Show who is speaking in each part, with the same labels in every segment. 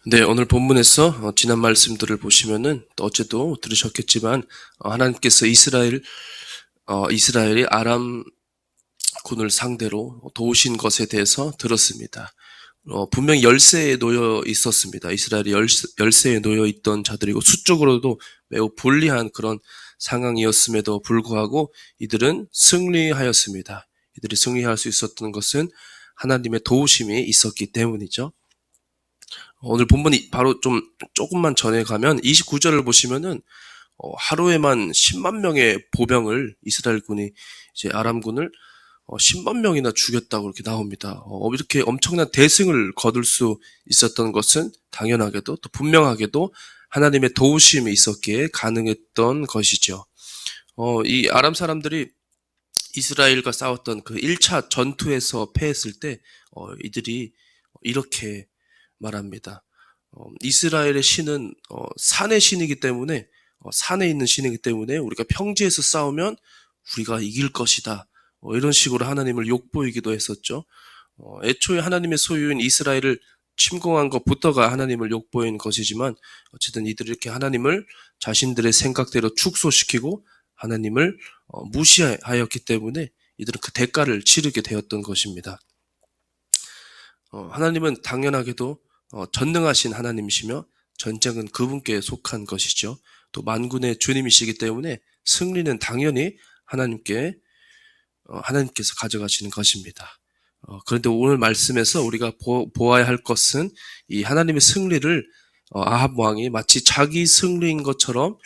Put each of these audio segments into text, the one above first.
Speaker 1: 네, 오늘 본문에서 지난 말씀들을 보시면은 또 어제도 들으셨겠지만 하나님께서 이스라엘이 아람 군을 상대로 도우신 것에 대해서 들었습니다. 분명히 열세에 놓여 있었습니다. 이스라엘이 열세에 놓여 있던 자들이고 수적으로도 매우 불리한 그런 상황이었음에도 불구하고 이들은 승리하였습니다. 이들이 승리할 수 있었던 것은 하나님의 도우심이 있었기 때문이죠. 오늘 본문이 바로 조금만 전에 가면 29절을 보시면은 하루에만 10만 명의 보병을 이스라엘군이 이제 아람군을 10만 명이나 죽였다고 이렇게 나옵니다. 이렇게 엄청난 대승을 거둘 수 있었던 것은 당연하게도 또 분명하게도 하나님의 도우심이 있었기에 가능했던 것이죠. 이 아람 사람들이 이스라엘과 싸웠던 그 1차 전투에서 패했을 때 이들이 이렇게 말합니다. 이스라엘의 신은 산의 신이기 때문에 산에 있는 신이기 때문에 우리가 평지에서 싸우면 우리가 이길 것이다. 이런 식으로 하나님을 욕보이기도 했었죠. 애초에 하나님의 소유인 이스라엘을 침공한 것부터가 하나님을 욕보인 것이지만 어쨌든 이들이 이렇게 하나님을 자신들의 생각대로 축소시키고 하나님을 무시하였기 때문에 이들은 그 대가를 치르게 되었던 것입니다. 하나님은 당연하게도 전능하신 하나님이시며 전쟁은 그분께 속한 것이죠. 또 만군의 주님이시기 때문에 승리는 당연히 하나님께서 가져가시는 것입니다. 그런데 오늘 말씀에서 우리가 보아야 할 것은 이 하나님의 승리를 아합 왕이 마치 자기 승리인 것처럼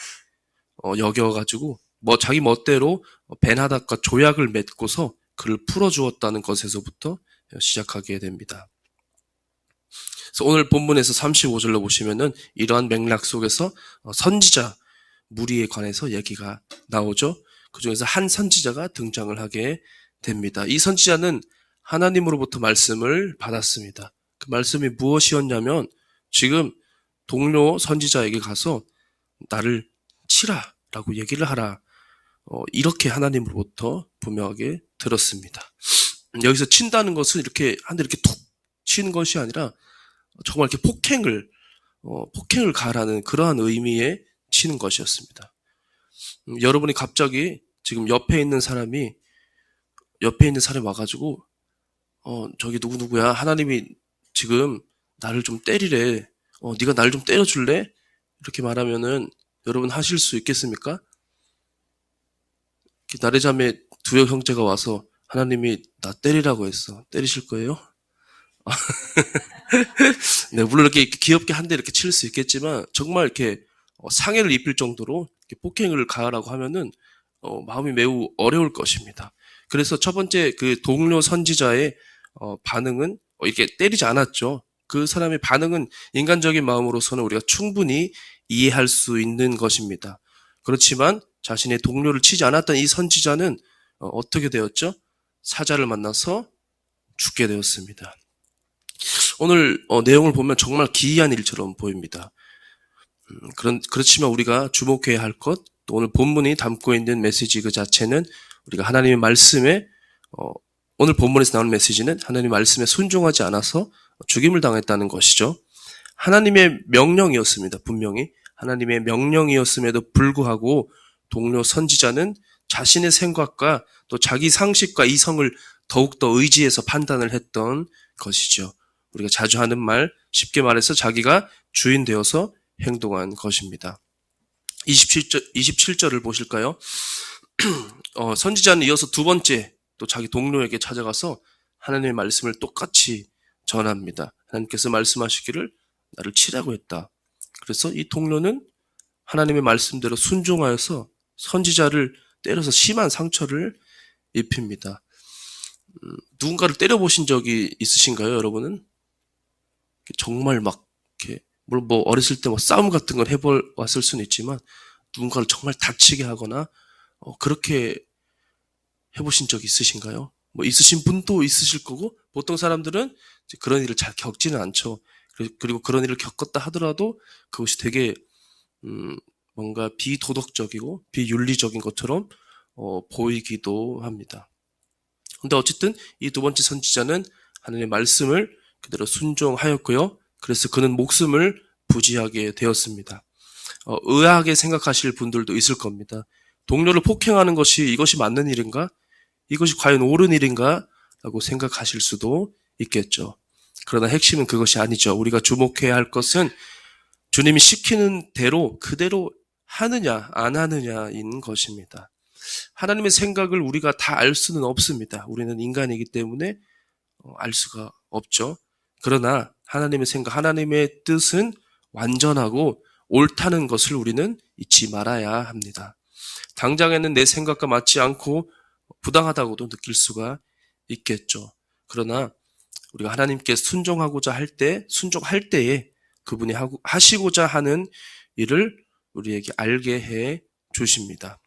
Speaker 1: 여겨가지고 자기 멋대로 벤하닷과 조약을 맺고서 그를 풀어주었다는 것에서부터 시작하게 됩니다. 그래서 오늘 본문에서 35절로 보시면은 이러한 맥락 속에서 선지자 무리에 관해서 얘기가 나오죠. 그 중에서 한 선지자가 등장을 하게 됩니다. 이 선지자는 하나님으로부터 말씀을 받았습니다. 그 말씀이 무엇이었냐면 지금 동료 선지자에게 가서 나를 치라 라고 얘기를 하라. 이렇게 하나님으로부터 분명하게 들었습니다. 여기서 친다는 것은 이렇게 한 대 이렇게 툭 치는 것이 아니라 정말 이렇게 폭행을 가하라는 그러한 의미의 치는 것이었습니다. 여러분이 갑자기 지금 옆에 있는 사람이 와가지고 저기 누구누구야 하나님이 지금 나를 좀 때리래. 네가 나를 좀 때려줄래? 이렇게 말하면은 여러분 하실 수 있겠습니까? 나래자매 두 형제가 와서 하나님이 나 때리라고 했어. 때리실 거예요? 네, 물론 이렇게 귀엽게 한 대 이렇게 칠 수 있겠지만 정말 이렇게 상해를 입힐 정도로 이렇게 폭행을 가하라고 하면은 마음이 매우 어려울 것입니다. 그래서 첫 번째 그 동료 선지자의 반응은 이렇게 때리지 않았죠. 그 사람의 반응은 인간적인 마음으로서는 우리가 충분히 이해할 수 있는 것입니다. 그렇지만 자신의 동료를 치지 않았던 이 선지자는 어떻게 되었죠? 사자를 만나서 죽게 되었습니다. 오늘 내용을 보면 정말 기이한 일처럼 보입니다. 그렇지만 우리가 주목해야 할 것, 또 오늘 본문이 담고 있는 메시지 그 자체는 우리가 하나님의 말씀에 오늘 본문에서 나오는 메시지는 하나님의 말씀에 순종하지 않아서 죽임을 당했다는 것이죠. 하나님의 명령이었습니다. 분명히 하나님의 명령이었음에도 불구하고 동료 선지자는 자신의 생각과 또 자기 상식과 이성을 더욱더 의지해서 판단을 했던 것이죠. 우리가 자주 하는 말, 쉽게 말해서 자기가 주인 되어서 행동한 것입니다. 27절을 보실까요? 선지자는 이어서 두 번째 또 자기 동료에게 찾아가서 하나님의 말씀을 똑같이 전합니다. 하나님께서 말씀하시기를 나를 치라고 했다. 그래서 이 동료는 하나님의 말씀대로 순종하여서 선지자를 때려서 심한 상처를 입힙니다. 누군가를 때려보신 적이 있으신가요, 여러분은? 정말 막 이렇게 물론 어렸을 때 싸움 같은 걸 해봤을 수는 있지만 누군가를 정말 다치게 하거나 그렇게 해보신 적 있으신가요? 있으신 분도 있으실 거고 보통 사람들은 그런 일을 잘 겪지는 않죠. 그리고 그런 일을 겪었다 하더라도 그것이 되게 뭔가 비도덕적이고 비윤리적인 것처럼 보이기도 합니다. 근데 어쨌든 이 두 번째 선지자는 하나님의 말씀을 그대로 순종하였고요. 그래서 그는 목숨을 부지하게 되었습니다. 의아하게 생각하실 분들도 있을 겁니다. 동료를 폭행하는 것이 이것이 맞는 일인가? 이것이 과연 옳은 일인가? 라고 생각하실 수도 있겠죠. 그러나 핵심은 그것이 아니죠. 우리가 주목해야 할 것은 주님이 시키는 대로 그대로 하느냐 안 하느냐인 것입니다. 하나님의 생각을 우리가 다 알 수는 없습니다. 우리는 인간이기 때문에 알 수가 없죠. 그러나 하나님의 생각, 하나님의 뜻은 완전하고 옳다는 것을 우리는 잊지 말아야 합니다. 당장에는 내 생각과 맞지 않고 부당하다고도 느낄 수가 있겠죠. 그러나 우리가 하나님께 순종하고자 할 때, 순종할 때에 그분이 하시고자 하는 일을 우리에게 알게 해 주십니다.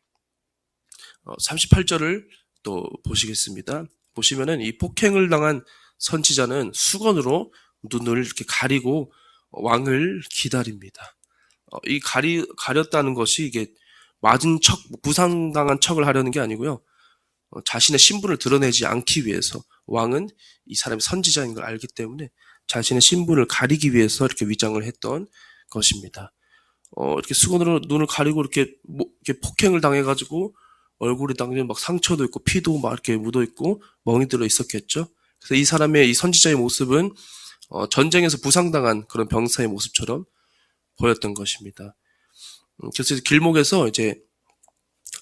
Speaker 1: 38절을 또 보시겠습니다. 보시면은 이 폭행을 당한 선지자는 수건으로 눈을 이렇게 가리고 왕을 기다립니다. 이 가렸다는 것이 이게 맞은 척, 부상당한 척을 하려는 게 아니고요. 자신의 신분을 드러내지 않기 위해서 왕은 이 사람이 선지자인 걸 알기 때문에 자신의 신분을 가리기 위해서 이렇게 위장을 했던 것입니다. 이렇게 수건으로 눈을 가리고 이렇게 폭행을 당해가지고 얼굴에 당연히 막 상처도 있고 피도 막 이렇게 묻어 있고 멍이 들어 있었겠죠. 그래서 이 사람의 이 선지자의 모습은 전쟁에서 부상당한 그런 병사의 모습처럼 보였던 것입니다. 그래서 길목에서 이제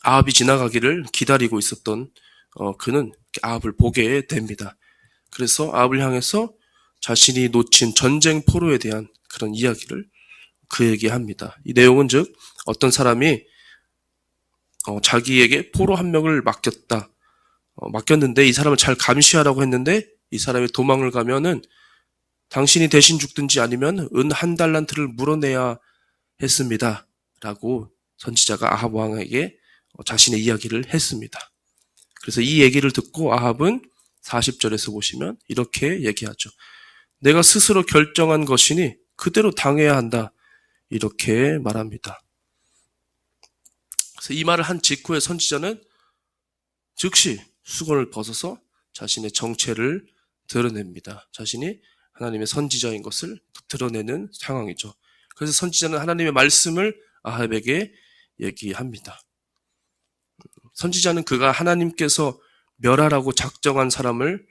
Speaker 1: 아합이 지나가기를 기다리고 있었던 그는 아합을 보게 됩니다. 그래서 아합을 향해서 자신이 놓친 전쟁 포로에 대한 그런 이야기를 그에게 합니다. 이 내용은 즉 어떤 사람이 자기에게 포로 한 명을 맡겼는데 이 사람을 잘 감시하라고 했는데 이 사람이 도망을 가면은 당신이 대신 죽든지 아니면 은 1달란트를 물어내야 했습니다. 라고 선지자가 아합 왕에게 자신의 이야기를 했습니다. 그래서 이 얘기를 듣고 아합은 40절에서 보시면 이렇게 얘기하죠. 내가 스스로 결정한 것이니 그대로 당해야 한다. 이렇게 말합니다. 그래서 이 말을 한 직후에 선지자는 즉시 수건을 벗어서 자신의 정체를 드러냅니다. 자신이 하나님의 선지자인 것을 드러내는 상황이죠. 그래서 선지자는 하나님의 말씀을 아합에게 얘기합니다. 선지자는 그가 하나님께서 멸하라고 작정한 사람을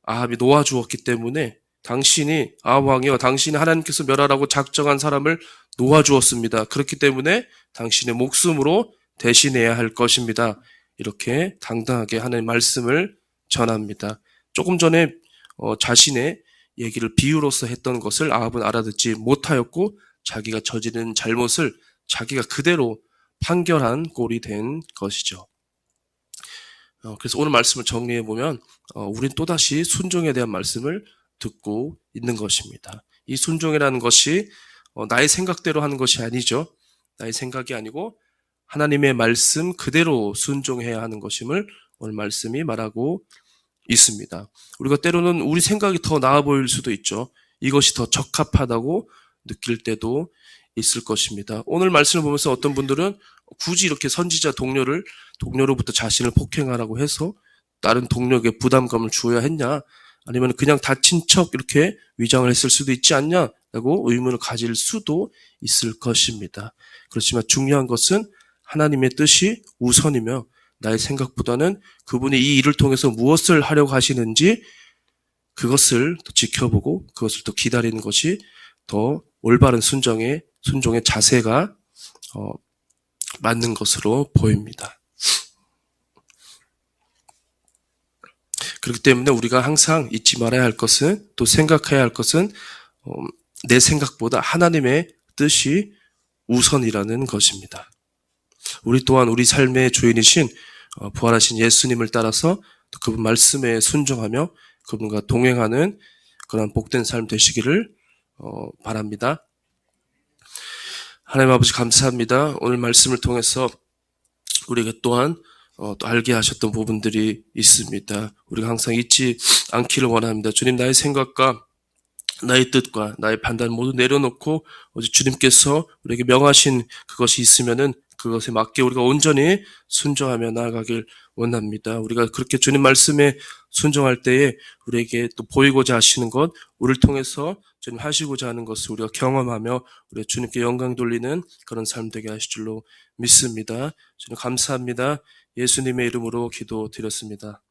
Speaker 1: 아합이 놓아주었기 때문에 아합 왕이여 당신이 하나님께서 멸하라고 작정한 사람을 놓아주었습니다. 그렇기 때문에 당신의 목숨으로 대신해야 할 것입니다. 이렇게 당당하게 하는 말씀을 전합니다. 조금 전에 자신의 얘기를 비유로서 했던 것을 아합은 알아듣지 못하였고 자기가 저지른 잘못을 자기가 그대로 판결한 꼴이 된 것이죠. 그래서 오늘 말씀을 정리해 보면 우린 또다시 순종에 대한 말씀을 듣고 있는 것입니다. 이 순종이라는 것이 나의 생각대로 하는 것이 아니죠. 나의 생각이 아니고 하나님의 말씀 그대로 순종해야 하는 것임을 오늘 말씀이 말하고 있습니다. 우리가 때로는 우리 생각이 더 나아 보일 수도 있죠. 이것이 더 적합하다고 느낄 때도 있을 것입니다. 오늘 말씀을 보면서 어떤 분들은 굳이 이렇게 선지자 동료로부터 자신을 폭행하라고 해서 다른 동료에게 부담감을 주어야 했냐? 아니면 그냥 다친 척 이렇게 위장을 했을 수도 있지 않냐라고 의문을 가질 수도 있을 것입니다. 그렇지만 중요한 것은 하나님의 뜻이 우선이며 나의 생각보다는 그분이 이 일을 통해서 무엇을 하려고 하시는지 그것을 더 지켜보고 그것을 더 기다리는 것이 더 올바른 순종의 자세가 맞는 것으로 보입니다. 그렇기 때문에 우리가 항상 잊지 말아야 할 것은 또 생각해야 할 것은 내 생각보다 하나님의 뜻이 우선이라는 것입니다. 우리 또한 우리 삶의 주인이신 부활하신 예수님을 따라서 또 그분 말씀에 순종하며 그분과 동행하는 그런 복된 삶 되시기를 바랍니다. 하나님 아버지 감사합니다. 오늘 말씀을 통해서 우리가 또한 또 알게 하셨던 부분들이 있습니다. 우리가 항상 잊지 않기를 원합니다. 주님 나의 생각과 나의 뜻과 나의 판단 모두 내려놓고 주님께서 우리에게 명하신 그것이 있으면은 그것에 맞게 우리가 온전히 순종하며 나아가길 원합니다. 우리가 그렇게 주님 말씀에 순종할 때에 우리에게 또 보이고자 하시는 것, 우리를 통해서 주님 하시고자 하는 것을 우리가 경험하며 우리 주님께 영광 돌리는 그런 삶 되게 하실 줄로 믿습니다. 주님 감사합니다. 예수님의 이름으로 기도드렸습니다.